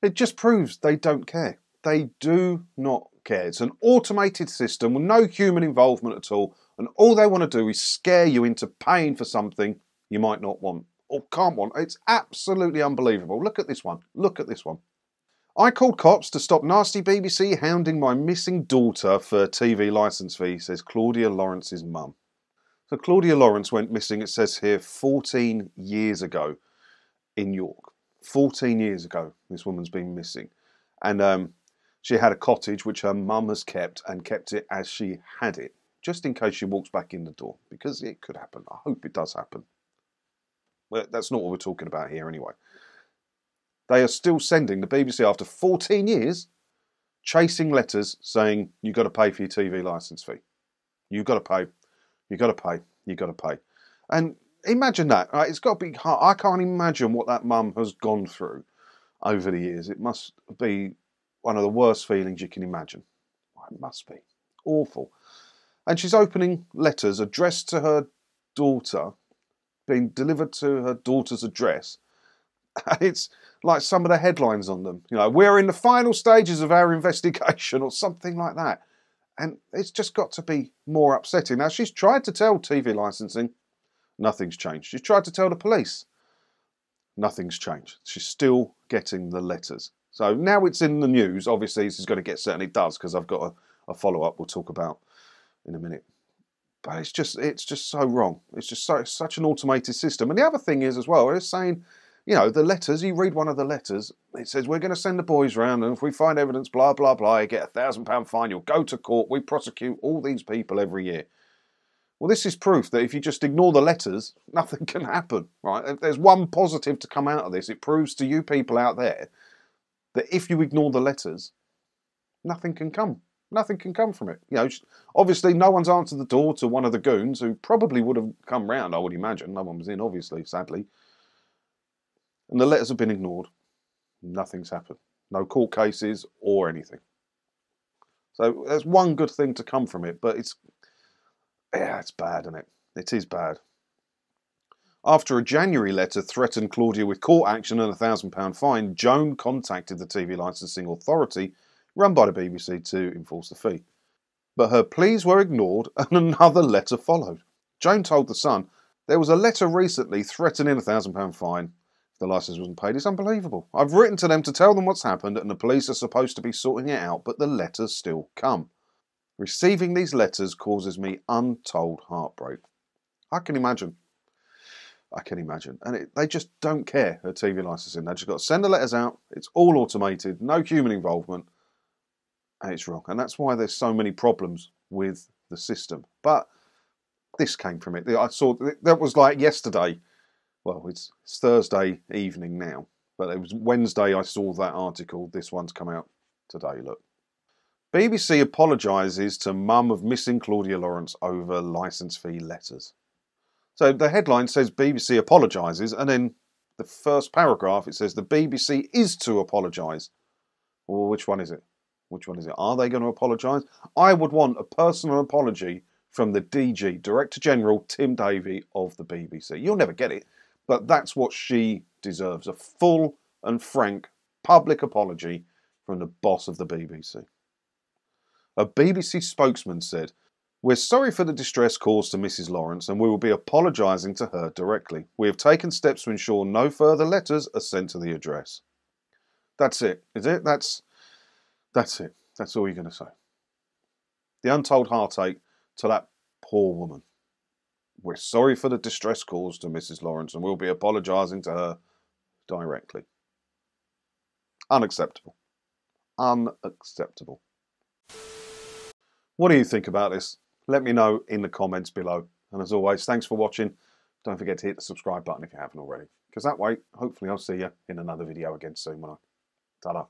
It just proves they don't care. They do not care. It's an automated system with no human involvement at all, and all they want to do is scare you into paying for something you might not want or can't want. It's absolutely unbelievable. Look at this one. Look at this one. I called cops to stop nasty BBC hounding my missing daughter for TV licence fee, says Claudia Lawrence's mum. So Claudia Lawrence went missing, it says here, 14 years ago in York. 14 years ago this woman's been missing. And she had a cottage which her mum has kept, and kept it as she had it, just in case she walks back in the door, because it could happen. I hope it does happen. Well, that's not what we're talking about here anyway. They are still sending the BBC, after 14 years, chasing letters saying, you've got to pay for your TV licence fee. You've got to pay. You've got to pay. You've got to pay. And imagine that. Right? It's got to be hard. I can't imagine what that mum has gone through over the years. It must be one of the worst feelings you can imagine. It must be. Awful. And she's opening letters addressed to her daughter, being delivered to her daughter's address. It's like some of the headlines on them. You know, we're in the final stages of our investigation or something like that. And it's just got to be more upsetting. Now, she's tried to tell TV licensing, nothing's changed. She's tried to tell the police, nothing's changed. She's still getting the letters. So now it's in the news. Obviously, this is going to get set, and it does, because I've got a follow-up we'll talk about in a minute. But it's just so wrong. It's just such an automated system. And the other thing is as well, it's saying, you know, the letters, you read one of the letters, it says, we're going to send the boys round, and if we find evidence, blah, blah, blah, you get £1,000 fine, you'll go to court, we prosecute all these people every year. Well, this is proof that if you just ignore the letters, nothing can happen, right? If there's one positive to come out of this, it proves to you people out there that if you ignore the letters, nothing can come. Nothing can come from it. You know, obviously no one's answered the door to one of the goons who probably would have come round, I would imagine. No one was in, obviously, sadly. And the letters have been ignored. Nothing's happened. No court cases or anything. So there's one good thing to come from it, but it's bad, isn't it? It is bad. After a January letter threatened Claudia with court action and £1,000 fine, Joan contacted the TV licensing authority run by the BBC to enforce the fee. But her pleas were ignored and another letter followed. Joan told The Sun, there was a letter recently threatening £1,000 fine if the licence wasn't paid. It's unbelievable. I've written to them to tell them what's happened, and the police are supposed to be sorting it out, but the letters still come. Receiving these letters causes me untold heartbreak. I can imagine. I can imagine. And they just don't care at TV licensing. They've just got to send the letters out. It's all automated, no human involvement. And it's wrong. And that's why there's so many problems with the system. But this came from it. I saw that was like yesterday. Well, it's Thursday evening now. But it was Wednesday I saw that article. This one's come out today, look. BBC apologises to mum of missing Claudia Lawrence over licence fee letters. So the headline says BBC apologises, and then the first paragraph it says the BBC is to apologise. Well, which one is it? Which one is it? Are they going to apologise? I would want a personal apology from the DG, Director General Tim Davie of the BBC. You'll never get it, but that's what she deserves. A full and frank public apology from the boss of the BBC. A BBC spokesman said, we're sorry for the distress caused to Mrs. Lawrence, and we will be apologising to her directly. We have taken steps to ensure no further letters are sent to the address. That's it, is it? That's it. That's all you're going to say. The untold heartache to that poor woman. We're sorry for the distress caused to Mrs. Lawrence, and we'll be apologising to her directly. Unacceptable. Unacceptable. What do you think about this? Let me know in the comments below. And as always, thanks for watching. Don't forget to hit the subscribe button if you haven't already. Because that way, hopefully I'll see you in another video again soon. Ta-da.